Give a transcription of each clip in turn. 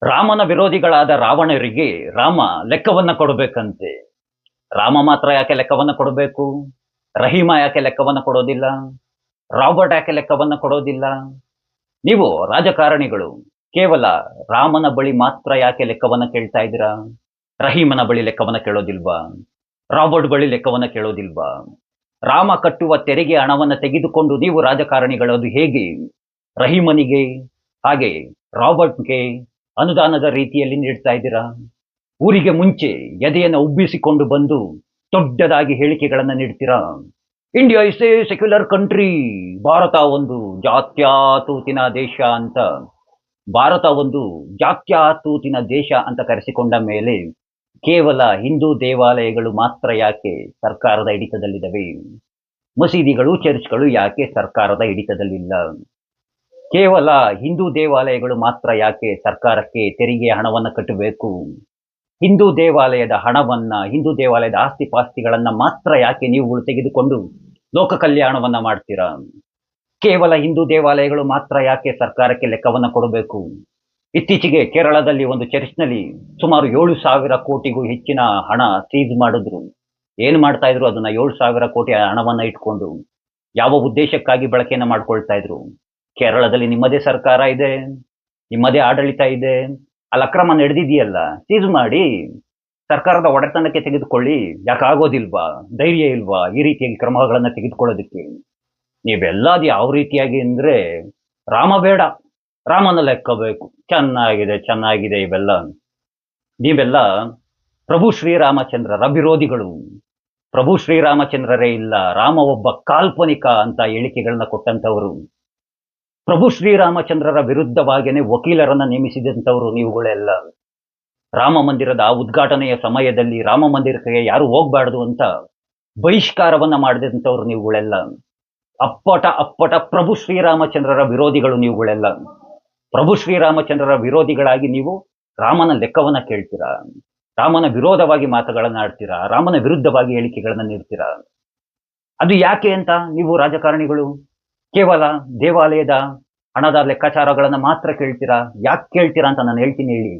ರಾಮನ ವಿರೋಧಿಗಳಾದ ರಾವಣರಿಗೆ ರಾಮ ಲೆಕ್ಕವನ್ನ ಕೊಡಬೇಕಂತೆ. ರಾಮ ಮಾತ್ರ ಯಾಕೆ ಲೆಕ್ಕವನ್ನ ಕೊಡಬೇಕು? ರಹೀಮ ಯಾಕೆ ಲೆಕ್ಕವನ್ನ ಕೊಡೋದಿಲ್ಲ? ರಾಬರ್ಟ್ ಯಾಕೆ ಲೆಕ್ಕವನ್ನ ಕೊಡೋದಿಲ್ಲ? ನೀವು ರಾಜಕಾರಣಿಗಳು ಕೇವಲ ರಾಮನ ಬಳಿ ಮಾತ್ರ ಯಾಕೆ ಲೆಕ್ಕವನ್ನ ಕೇಳ್ತಾ ಇದ್ದೀರಾ? ರಹೀಮನ ಬಳಿ ಲೆಕ್ಕವನ್ನ ಕೇಳೋದಿಲ್ವಾ? ರಾಬರ್ಟ್ ಬಳಿ ಲೆಕ್ಕವನ್ನ ಕೇಳೋದಿಲ್ವಾ? ರಾಮ ಕಟ್ಟುವ ತೆರಿಗೆ ಹಣವನ್ನ ತೆಗೆದುಕೊಂಡು ನೀವು ರಾಜಕಾರಣಿಗಳು ಅದು ಹೇಗೆ ರಹೀಮನಿಗೆ ಹಾಗೆ ರಾಬರ್ಟ್‌ಗೆ ಅನುದಾನದ ರೀತಿಯಲ್ಲಿ ನೀಡ್ತಾ ಇದ್ದೀರಾ? ಊರಿಗೆ ಮುಂಚೆ ಎದೆಯನ್ನು ಉಬ್ಬಿಸಿಕೊಂಡು ಬಂದು ದೊಡ್ಡದಾಗಿ ಹೇಳಿಕೆಗಳನ್ನ ನೀಡ್ತೀರಾ? India is a secular country. Bharat ಒಂದು ಜಾತ್ಯತೀತ ದೇಶ ಅಂತ ಭಾರತ ಒಂದು ಜಾತ್ಯತೀತ ದೇಶ ಅಂತ ಕರೆಸಿಕೊಂಡ ಮೇಲೆ ಕೇವಲ ಹಿಂದೂ ದೇವಾಲಯಗಳು ಮಾತ್ರ ಯಾಕೆ ಸರ್ಕಾರದ ಹಿಡಿತದಲ್ಲಿದ್ದಾವೆ? ಮಸೀದಿಗಳು, ಚರ್ಚ್‌ಗಳು ಯಾಕೆ ಸರ್ಕಾರದ ಹಿಡಿತದಲ್ಲಿಲ್ಲ? ಕೇವಲ ಹಿಂದೂ ದೇವಾಲಯಗಳು ಮಾತ್ರ ಯಾಕೆ ಸರ್ಕಾರಕ್ಕೆ ತೆರಿಗೆ ಹಣವನ್ನ ಕಟ್ಟಬೇಕು? ಹಿಂದೂ ದೇವಾಲಯದ ಹಣವನ್ನ, ಹಿಂದೂ ದೇವಾಲಯದ ಆಸ್ತಿ-ಪಾಸ್ತಿಗಳನ್ನ ಮಾತ್ರ ಯಾಕೆ ನೀವುಗಳು ತೆಗೆದುಕೊಂಡು ಲೋಕ ಕಲ್ಯಾಣವನ್ನ ಮಾಡ್ತೀರಾ? ಕೇವಲ ಹಿಂದೂ ದೇವಾಲಯಗಳು ಮಾತ್ರ ಯಾಕೆ ಸರ್ಕಾರಕ್ಕೆ ಲೆಕ್ಕವನ್ನ ಕೊಡಬೇಕು? ಇತ್ತೀಚೆಗೆ ಕೇರಳದಲ್ಲಿ ಒಂದು ಚರ್ಚ್‌ನಲ್ಲಿ ಸುಮಾರು 7,000 ಕೋಟಿಗೂ ಹೆಚ್ಚಿನ ಹಣ ಸೀಜ್ ಮಾಡಿದ್ರು. ಏನು ಮಾಡ್ತಾ ಇದ್ರು ಅದನ್ನ 7,000 ಕೋಟಿ ಹಣವನ್ನ ಇಟ್ಕೊಂಡು? ಯಾವ ಉದ್ದೇಶಕ್ಕಾಗಿ ಬಳಕೆಯನ್ನ ಮಾಡ್ಕೊಳ್ತಾ ಇದ್ರು? ಕೇರಳದಲ್ಲಿ ನಿಮ್ಮದೇ ಸರ್ಕಾರ ಇದೆ, ನಿಮ್ಮದೇ ಆಡಳಿತ ಇದೆ. ಅಲ್ಲಿ ಅಕ್ರಮ ನಡೆದಿದೆಯಲ್ಲ, ಸೀಜ್ ಮಾಡಿ ಸರ್ಕಾರದ ಒಡೆತನಕ್ಕೆ ತೆಗೆದುಕೊಳ್ಳಿ. ಯಾಕಾಗೋದಿಲ್ವಾ? ಧೈರ್ಯ ಇಲ್ವಾ ಈ ರೀತಿಯಾಗಿ ಕ್ರಮಗಳನ್ನ ತೆಗೆದುಕೊಳ್ಳೋದಕ್ಕೆ? ನೀವೆಲ್ಲ ಅದು ಯಾವ ರೀತಿಯಾಗಿ ಅಂದ್ರೆ ರಾಮ ಬೇಡ, ರಾಮನ ಲೆಕ್ಕ ಬೇಕು. ಚೆನ್ನಾಗಿದೆ, ಚೆನ್ನಾಗಿದೆ ಇವೆಲ್ಲ. ನೀವೆಲ್ಲ ಪ್ರಭು ಶ್ರೀರಾಮಚಂದ್ರರ ವಿರೋಧಿಗಳು. ಪ್ರಭು ಶ್ರೀರಾಮಚಂದ್ರರೇ ಇಲ್ಲ, ರಾಮ ಒಬ್ಬ ಕಾಲ್ಪನಿಕ ಅಂತ ಹೇಳಿಕೆಗಳನ್ನ ಕೊಟ್ಟಂತವರು. ಪ್ರಭು ಶ್ರೀರಾಮಚಂದ್ರರ ವಿರುದ್ಧವಾಗಿಯೇ ವಕೀಲರನ್ನ ನೇಮಿಸಿದಂತವರು ನೀವುಗಳೆಲ್ಲ. ರಾಮ ಮಂದಿರದ ಉದ್ಘಾಟನೆಯ ಸಮಯದಲ್ಲಿ ರಾಮ ಮಂದಿರಕ್ಕೆ ಯಾರು ಹೋಗ್ಬಾರ್ದು ಅಂತ ಬಹಿಷ್ಕಾರವನ್ನ ಮಾಡಿದಂತವ್ರು ನೀವುಗಳೆಲ್ಲ. ಅಪ್ಪಟ ಪ್ರಭು ಶ್ರೀರಾಮಚಂದ್ರರ ವಿರೋಧಿಗಳು ನೀವುಗಳೆಲ್ಲ. ಪ್ರಭು ಶ್ರೀರಾಮಚಂದ್ರರ ವಿರೋಧಿಗಳಾಗಿ ನೀವು ರಾಮನ ಲೆಕ್ಕವನ್ನ ಕೇಳ್ತೀರಾ? ರಾಮನ ವಿರೋಧವಾಗಿ ಮಾತುಗಳನ್ನ ಆಡ್ತೀರಾ? ರಾಮನ ವಿರುದ್ಧವಾಗಿ ಹೇಳಿಕೆಗಳನ್ನ ನೀಡ್ತೀರಾ? ಅದು ಯಾಕೆ ಅಂತ ನೀವು ರಾಜಕಾರಣಿಗಳು ಕೇವಲ ದೇವಾಲಯದ ಹಣದ ಲೆಕ್ಕಾಚಾರಗಳನ್ನ ಮಾತ್ರ ಕೇಳ್ತೀರಾ? ಯಾಕೆ ಕೇಳ್ತೀರಾ ಅಂತ ನಾನು ಹೇಳ್ತೀನಿ ಹೇಳಿ.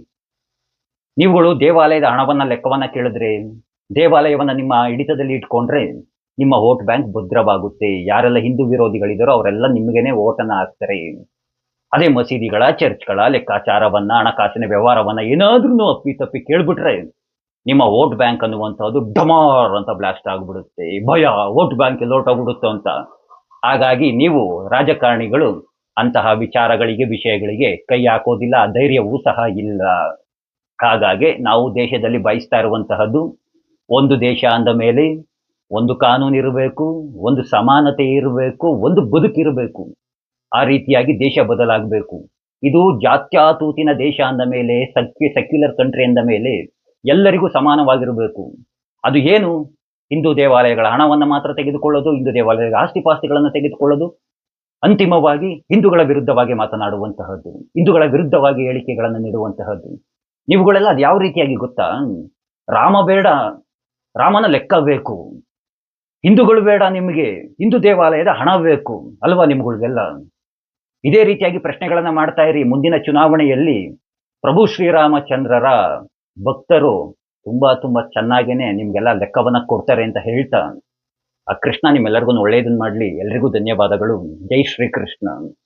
ನೀವುಗಳು ದೇವಾಲಯದ ಹಣವನ್ನ ಲೆಕ್ಕವನ್ನ ಕೇಳಿದ್ರೆ, ದೇವಾಲಯವನ್ನ ನಿಮ್ಮ ಹಿಡಿತದಲ್ಲಿ ಇಟ್ಕೊಂಡ್ರೆ ನಿಮ್ಮ ವೋಟ್ ಬ್ಯಾಂಕ್ ಭದ್ರವಾಗುತ್ತೆ. ಯಾರೆಲ್ಲ ಹಿಂದೂ ವಿರೋಧಿಗಳಿದ್ದಾರೋ ಅವರೆಲ್ಲ ನಿಮಗೇನೆ ವೋಟನ್ನ ಹಾಕ್ತಾರೆ. ಅದೇ ಮಸೀದಿಗಳ, ಚರ್ಚ್‌ಗಳ ಲೆಕ್ಕಾಚಾರವನ್ನ, ಹಣಕಾಸಿನ ವ್ಯವಹಾರವನ್ನ ಏನಾದ್ರೂ ಅಪ್ಪಿ-ತಪ್ಪಿ ಕೇಳ್ಬಿಟ್ರೆ ನಿಮ್ಮ ವೋಟ್ ಬ್ಯಾಂಕ್ ಅನ್ನುವಂಥದ್ದು ಡಮಾರ್ ಅಂತ ಬ್ಲಾಸ್ಟ್ ಆಗ್ಬಿಡುತ್ತೆ. ಭಯ, ವೋಟ್ ಬ್ಯಾಂಕ್ ಎಲ್ಲೋಟೋಗ್ಬಿಡುತ್ತೋ ಅಂತ. ಹಾಗಾಗಿ ನೀವು ರಾಜಕಾರಣಿಗಳು ಅಂತಹ ವಿಚಾರಗಳಿಗೆ, ವಿಷಯಗಳಿಗೆ ಕೈ ಹಾಕೋದಿಲ್ಲ. ಆ ಧೈರ್ಯವೂ ಸಹ ಇಲ್ಲ. ಹಾಗಾಗಿ ನಾವು ದೇಶದಲ್ಲಿ ಬಯಸ್ತಾ ಇರುವಂತಹದ್ದು, ಒಂದು ದೇಶ ಅಂದ ಮೇಲೆ ಒಂದು ಕಾನೂನು ಇರಬೇಕು, ಒಂದು ಸಮಾನತೆ ಇರಬೇಕು, ಒಂದು ಬದುಕಿರಬೇಕು. ಆ ರೀತಿಯಾಗಿ ದೇಶ ಬದಲಾಗಬೇಕು. ಇದು ಜಾತ್ಯತೀತ ದೇಶ ಅಂದ ಮೇಲೆ, ಸೆಕ್ಯುಲರ್ ಕಂಟ್ರಿ ಅಂದ ಮೇಲೆ ಎಲ್ಲರಿಗೂ ಸಮಾನವಾಗಿರಬೇಕು. ಅದು ಏನು? ಹಿಂದೂ ದೇವಾಲಯಗಳ ಹಣವನ್ನ ಮಾತ್ರ ತೆಗೆದುಕೊಳ್ಳೋದು, ಹಿಂದೂ ದೇವಾಲಯದ ಆಸ್ತಿ-ಪಾಸ್ತಿಗಳನ್ನ ತೆಗೆದುಕೊಳ್ಳೋದು, ಅಂತಿಮವಾಗಿ ಹಿಂದೂಗಳ ವಿರುದ್ಧವಾಗಿ ಮಾತನಾಡುವಂತಹದ್ದು, ಹಿಂದೂಗಳ ವಿರುದ್ಧವಾಗಿ ಹೇಳಿಕೆಗಳನ್ನು ನೀಡುವಂತಹದ್ದು. ನೀವುಗಳೆಲ್ಲ ಅದು ಯಾವ ರೀತಿಯಾಗಿ ಗೊತ್ತಾ? ರಾಮ ಬೇಡ, ರಾಮನ ಲೆಕ್ಕ ಬೇಕು. ಹಿಂದೂಗಳು ಬೇಡ ನಿಮಗೆ, ಹಿಂದೂ ದೇವಾಲಯದ ಹಣ ಬೇಕು ಅಲ್ವಾ ನಿಮ್ಗಳಿಗೆಲ್ಲ? ಇದೇ ರೀತಿಯಾಗಿ ಪ್ರಶ್ನೆಗಳನ್ನ ಮಾಡ್ತಾ ಇರಿ. ಮುಂದಿನ ಚುನಾವಣೆಯಲ್ಲಿ ಪ್ರಭು ಶ್ರೀರಾಮಚಂದ್ರರ ಭಕ್ತರು ತುಂಬಾ ಚೆನ್ನಾಗೇನೆ ನಿಮ್ಗೆಲ್ಲ ಲೆಕ್ಕವನ್ನ ಕೊಡ್ತಾರೆ ಅಂತ ಹೇಳ್ತಾ, ಆ ಕೃಷ್ಣ ನಿಮ್ಮೆಲ್ಲರಿಗೂ ಒಳ್ಳೆಯದನ್ನ ಮಾಡ್ಲಿ. ಎಲ್ರಿಗೂ ಧನ್ಯವಾದಗಳು. ಜೈ ಶ್ರೀಕೃಷ್ಣ.